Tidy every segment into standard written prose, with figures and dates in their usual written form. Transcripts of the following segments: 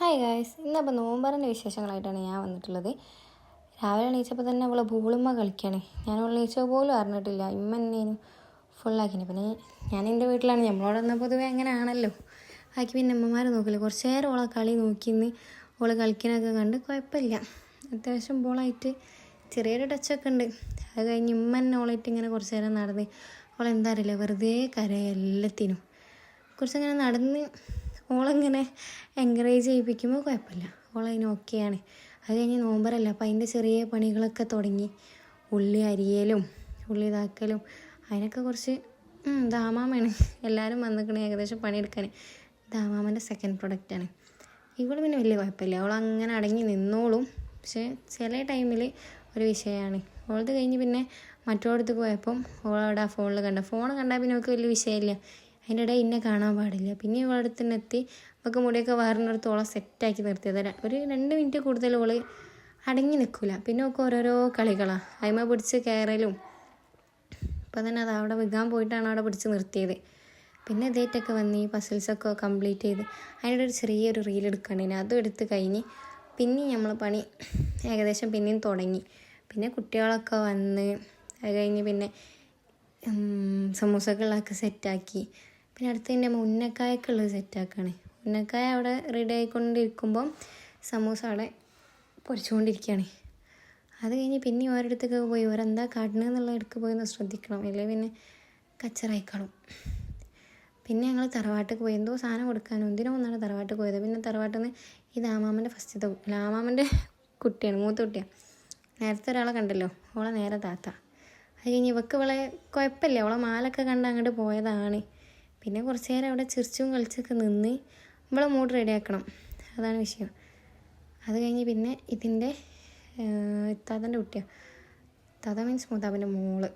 Hi guys, ഇന്നപ്പോൾ നോമ്പറിൻ്റെ വിശേഷങ്ങളായിട്ടാണ് ഞാൻ വന്നിട്ടുള്ളത്. രാവിലെ എണീച്ചപ്പോൾ തന്നെ അവളെ ബോളുമ്മ കളിക്കുകയാണ്. ഞാൻ അവൾ എണീച്ചപ്പോൾ പോലും അറിഞ്ഞിട്ടില്ല. ഇമ്മ എന്നേനും ഫുള്ളാക്കിന്. പിന്നെ ഞാൻ എൻ്റെ വീട്ടിലാണ്, നമ്മളോട് വന്നാൽ പൊതുവേ അങ്ങനെ ആണല്ലോ. ആക്കി പിന്നെ അമ്മമാർ നോക്കില്ല. കുറച്ച് നേരം ഓളെ കളി നോക്കിന്ന് ഓള് കളിക്കാനൊക്കെ കണ്ട് കുഴപ്പമില്ല. അത്യാവശ്യം ബോളായിട്ട് ചെറിയൊരു ടച്ചൊക്കെ ഉണ്ട്. അത് കഴിഞ്ഞ് ഇമ്മ തന്നെ ഓളായിട്ട് ഇങ്ങനെ കുറച്ച് നേരം നടന്ന് ഓളെന്താ അറിയില്ല, വെറുതെ കരയുക എല്ലാത്തിനും. കുറച്ചങ്ങനെ നടന്ന് ഓളിങ്ങനെ എൻകറേജ് ചെയ്യിപ്പിക്കുമ്പോൾ കുഴപ്പമില്ല, ഓളതിന് ഓക്കെയാണ്. അത് കഴിഞ്ഞ് നോമ്പറല്ല, അപ്പം അതിൻ്റെ ചെറിയ പണികളൊക്കെ തുടങ്ങി. ഉള്ളി അരിയലും ഉള്ളി ഇതാക്കലും അതിനൊക്കെ കുറച്ച് ദാമാമാണ്. എല്ലാവരും വന്നിക്കണേ ഏകദേശം പണിയെടുക്കാൻ. ദാമാമൻ്റെ സെക്കൻഡ് പ്രൊഡക്റ്റാണ്. ഇവൾ പിന്നെ വലിയ കുഴപ്പമില്ല, അവളങ്ങനെ അടങ്ങി നിന്നോളും. പക്ഷേ ചില ടൈമിൽ ഒരു വിഷയമാണ്. അവളത് കഴിഞ്ഞ് പിന്നെ മറ്റോടത്ത് പോയപ്പം ഓളവിടെ ആ ഫോണിൽ ഫോൺ കണ്ടാൽ പിന്നെ അവൾക്ക് വലിയ വിഷയമില്ല. അതിൻ്റെ ഇടയിൽ ഇന്നെ കാണാൻ പാടില്ല. പിന്നെ ഇവളടുത്ത് തന്നെ എത്തി നമുക്ക് മുടിയൊക്കെ വാറിനടുത്തോളം സെറ്റാക്കി നിർത്തിയത്. ഒരു 2 മിനിറ്റ് കൂടുതൽ ഓള് അടങ്ങി നിൽക്കില്ല. പിന്നെ ഒക്കെ ഓരോരോ കളികളാണ്, അതിമ പിടിച്ച് കയറലും. അപ്പം തന്നെ അത് അവിടെ വിൽക്കാൻ പോയിട്ടാണ് അവിടെ പിടിച്ച് നിർത്തിയത്. പിന്നെ ഇതേറ്റൊക്കെ വന്ന് ഈ പസിൽസൊക്കെ കംപ്ലീറ്റ് ചെയ്ത് അതിൻ്റെ ഒരു ചെറിയൊരു റീൽ എടുക്കണ്ടേന്, അതും എടുത്ത് കഴിഞ്ഞ് പിന്നെയും നമ്മൾ പണി ഏകദേശം പിന്നെയും തുടങ്ങി. പിന്നെ കുട്ടികളൊക്കെ വന്ന് അത് കഴിഞ്ഞ് പിന്നെ സമൂസകളൊക്കെ സെറ്റാക്കി. പിന്നെ അടുത്തതിൻ്റെ ഉന്നക്കായൊക്കെയുള്ളത് സെറ്റാക്കുകയാണ്. ഉന്നക്കായ അവിടെ റെഡി ആയിക്കൊണ്ടിരിക്കുമ്പം സമൂസ അവിടെ പൊരിച്ചുകൊണ്ടിരിക്കുകയാണ്. അത് കഴിഞ്ഞ് പിന്നെ ഓരോരുത്തൊക്കെ പോയി ഓരെന്താ കാട്ടണമെന്നുള്ള ഇടയ്ക്ക് പോയി ഒന്ന് ശ്രദ്ധിക്കണം, അല്ലെങ്കിൽ പിന്നെ കച്ചറായിക്കളും. പിന്നെ ഞങ്ങൾ തറവാട്ടിൽ പോയി എന്തോ സാധനം കൊടുക്കാനോ എന്തിനോ ഒന്നാണ് തറവാട്ടിൽ പോയത്. പിന്നെ തറവാട്ടിൽ നിന്ന് ഇത് ആമാമൻ്റെ ഫസ്റ്റത്തെ ആമാമൻ്റെ കുട്ടിയാണ്, മൂത്ത കുട്ടിയാണ്. നേരത്തെ ഒരാളെ കണ്ടല്ലോ, ഓളെ നേരെ താത്ത. അത് കഴിഞ്ഞ് ഇവൾക്ക് ഇവളെ കുഴപ്പമില്ല, അവളെ മാലൊക്കെ കണ്ട് അങ്ങോട്ട് പോയതാണ്. പിന്നെ കുറച്ച് നേരം അവിടെ ചിരിച്ചും കളിച്ചൊക്കെ നിന്ന് ഇവളെ മൂഡ് റെഡിയാക്കണം, അതാണ് വിഷയം. അത് കഴിഞ്ഞ് പിന്നെ ഇതിൻ്റെ ഇത്താത്തൻ്റെ കുട്ടിയാണ്, താത്ത മീൻസ് മൂത്താപ്പൻ്റെ മോള്.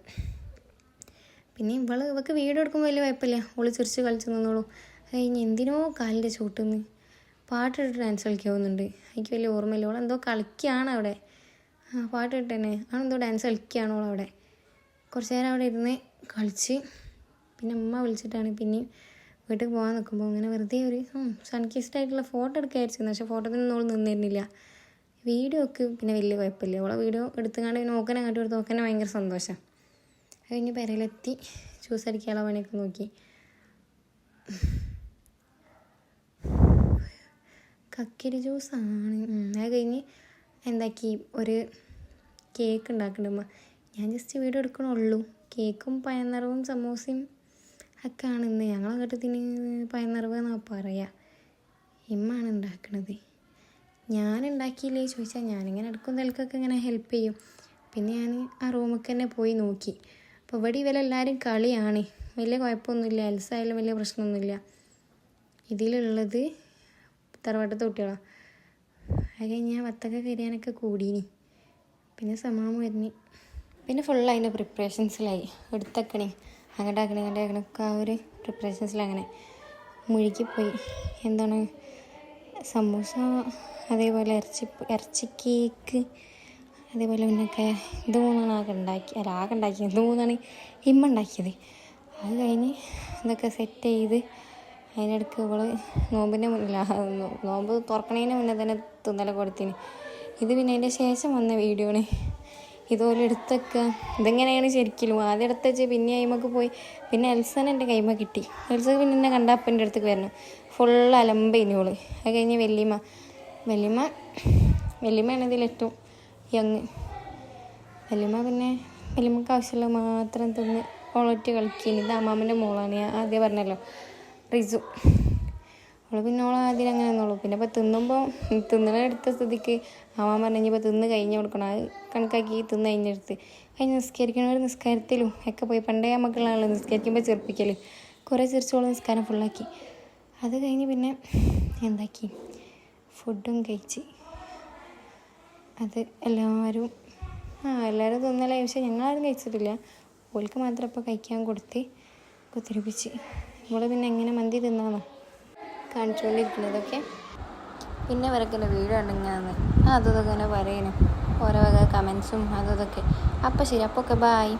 പിന്നെ ഇവൾക്ക് വീഡിയോ എടുക്കുമ്പോൾ വലിയ കുഴപ്പമില്ല, ഓള് ചിരിച്ച് കളിച്ച് നിന്നോളൂ. അത് കഴിഞ്ഞ് എന്തിനോ കാലിൻ്റെ ചൂട്ടുന്ന് പാട്ടിട്ട് ഡാൻസ് കളിക്കാവുന്നുണ്ട്, എനിക്ക് വലിയ ഓർമ്മയില്ല. ഓളെന്തോ കളിക്കുകയാണ് അവിടെ, പാട്ടിട്ട് തന്നെ ആണെന്തോ ഡാൻസ് കളിക്കുകയാണോ അവിടെ. കുറച്ച് നേരം അവിടെ ഇരുന്ന് കളിച്ച് പിന്നെ അമ്മ വിളിച്ചിട്ടാണ് പിന്നെയും വീട്ടിൽ പോകാൻ നിൽക്കുമ്പോൾ അങ്ങനെ വെറുതെ ഒരു സൺകിസ്ഡായിട്ടുള്ള ഫോട്ടോ എടുക്കാതിരിച്ചിരുന്നു. പക്ഷേ ഫോട്ടോത്തിൽ നിന്ന് ഓൾ നിന്നിരുന്നില്ല. വീഡിയോ ഒക്കെ പിന്നെ വലിയ കുഴപ്പമില്ല, ഓളെ വീഡിയോ എടുത്തുകൊണ്ട് നോക്കാൻ അങ്ങോട്ട് എടുത്ത് നോക്കാൻ ഭയങ്കര സന്തോഷം. അത് കഴിഞ്ഞ് പെരയിലെത്തി ജ്യൂസ് അടിക്കാനുള്ള പണിയൊക്കെ നോക്കി. കക്കിരി ജ്യൂസാണ്. അത് കഴിഞ്ഞ് എന്താക്കി ഒരു കേക്ക് ഉണ്ടാക്കണ്ടമ്മ. ഞാൻ ജസ്റ്റ് വീഡിയോ എടുക്കണുള്ളൂ. കേക്കും പയനിറവും സമൂസയും ഒക്കെ ആണ് ഇന്ന്. ഞങ്ങളങ്ങോട്ട് പയനിറവ് എന്നാണ് പറയുക. ഇമ്മാണ് ഉണ്ടാക്കണത്. ഞാൻ ഉണ്ടാക്കിയില്ലേ ചോദിച്ചാൽ ഞാനിങ്ങനെ എടുക്കും തലക്കൊക്കെ ഇങ്ങനെ ഹെൽപ്പ് ചെയ്യും. പിന്നെ ഞാൻ ആ റൂമിലേക്ക് തന്നെ പോയി നോക്കി. അപ്പോൾ ഇവിടെ ഇവരെല്ലാവരും കളിയാണ്, വലിയ കുഴപ്പമൊന്നുമില്ല. എൽസായാലും വലിയ പ്രശ്നമൊന്നുമില്ല. ഇതിലുള്ളത് തറവാട്ടത്തെ കുട്ടികളാണ്. അത് കഴിഞ്ഞ് ഞാൻ വത്തക്ക കരിയാനൊക്കെ കൂടീനി. പിന്നെ സമാമ് വരുന്നു. പിന്നെ ഫുൾ അതിൻ്റെ പ്രിപ്പറേഷൻസിലായി. എടുത്തക്കണേ അങ്ങോട്ടാക്കണേ അങ്ങോട്ടേക്കണൊക്കെ ആ ഒരു പ്രിപ്പറേഷൻസിലങ്ങനെ മുഴുകിപ്പോയി. എന്താണ് സമൂസ, അതേപോലെ ഇറച്ചി കേക്ക്, അതേപോലെ ഉന്നക്കായ, ഇത് മൂന്നാണ് ആകെ ഉണ്ടാക്കിയത്. ഇത് മൂന്നാണ് ഇമ്മ ഉണ്ടാക്കിയത്. അത് കഴിഞ്ഞ് ഇതൊക്കെ സെറ്റ് ചെയ്ത് അതിനിടയ്ക്ക് ഇവള് നോമ്പിൻ്റെ നോമ്പ് തുറക്കണതിന് മുന്നേ തന്നെ തിന്നലൊക്കെ കൊടുത്തിന്. ഇത് പിന്നെ അതിൻ്റെ ശേഷം വന്ന വീഡിയോ ആണ്. ഇതുപോലെ എടുത്തൊക്കെ ഇതെങ്ങനെയാണ് ശരിക്കും ആദ്യം എടുത്ത് വെച്ച് പിന്നെ കൈമക്ക് പോയി. പിന്നെ എൽസനെ എൻ്റെ കൈമ കിട്ടി. എൽസക്ക് പിന്നെ എന്നെ കണ്ട അപ്പം എൻ്റെ അടുത്തേക്ക് വരണം. ഫുൾ അലമ്പയിനോള്. അത് കഴിഞ്ഞ് വല്യമ്മയാണ് ഇതിലേറ്റവും യങ്. വല്യമ്മക്ക് ആവശ്യമുള്ള മാത്രം തിന്ന് ഓളൊറ്റ കളിക്കുന്നു. ഇത് അമ്മാമ്മൻ്റെ മോളാണ്, ഞാൻ ആദ്യം പറഞ്ഞല്ലോ, റിസു. അവൾ പിന്നെ ആദ്യം അങ്ങനെ നിന്നോളൂ. പിന്നെ ഇപ്പോൾ തിന്നണെടുത്ത സ്ഥിതിക്ക് അമ്മാമ്മ പറഞ്ഞു ഇപ്പോൾ തിന്ന് കഴിഞ്ഞ് കൊടുക്കണം. അത് കണക്കാക്കി തിന്ന് കഴിഞ്ഞെടുത്ത് നിസ്കരിക്കണവർ നിസ്കാരത്തിലും ഒക്കെ പോയി. പണ്ടേ മക്കളാണല്ലോ നിസ്കരിക്കുമ്പോൾ ചെറുപ്പിക്കൽ. കുറേ ചിരിച്ചോളം നിസ്കാരം ഫുള്ളാക്കി. അത് കഴിഞ്ഞ് പിന്നെ എന്താക്കി ഫുഡും കഴിച്ച് അത് എല്ലാവരും തിന്നലായി. പക്ഷേ ഞങ്ങളാരും കഴിച്ചിട്ടില്ല, ഓൾക്ക് മാത്രം ഇപ്പോൾ കഴിക്കാൻ കൊടുത്ത് കുത്തിരിപ്പിച്ച്. ഇവിടെ പിന്നെ എങ്ങനെ മന്തി തിന്നാന്നോ കാണിച്ചുകൊണ്ടിരിക്കുന്നതൊക്കെ. പിന്നെ ഇവരൊക്കെ എൻ്റെ വീഡിയോ ഉണ്ടെങ്കിൽ അതൊക്കെ ഇങ്ങനെ പറയണം, ഓരോ വക കമൻസും അതൊക്കെ. അപ്പോൾ ശരി, അപ്പോൾ ഓക്കെ, ബായ്.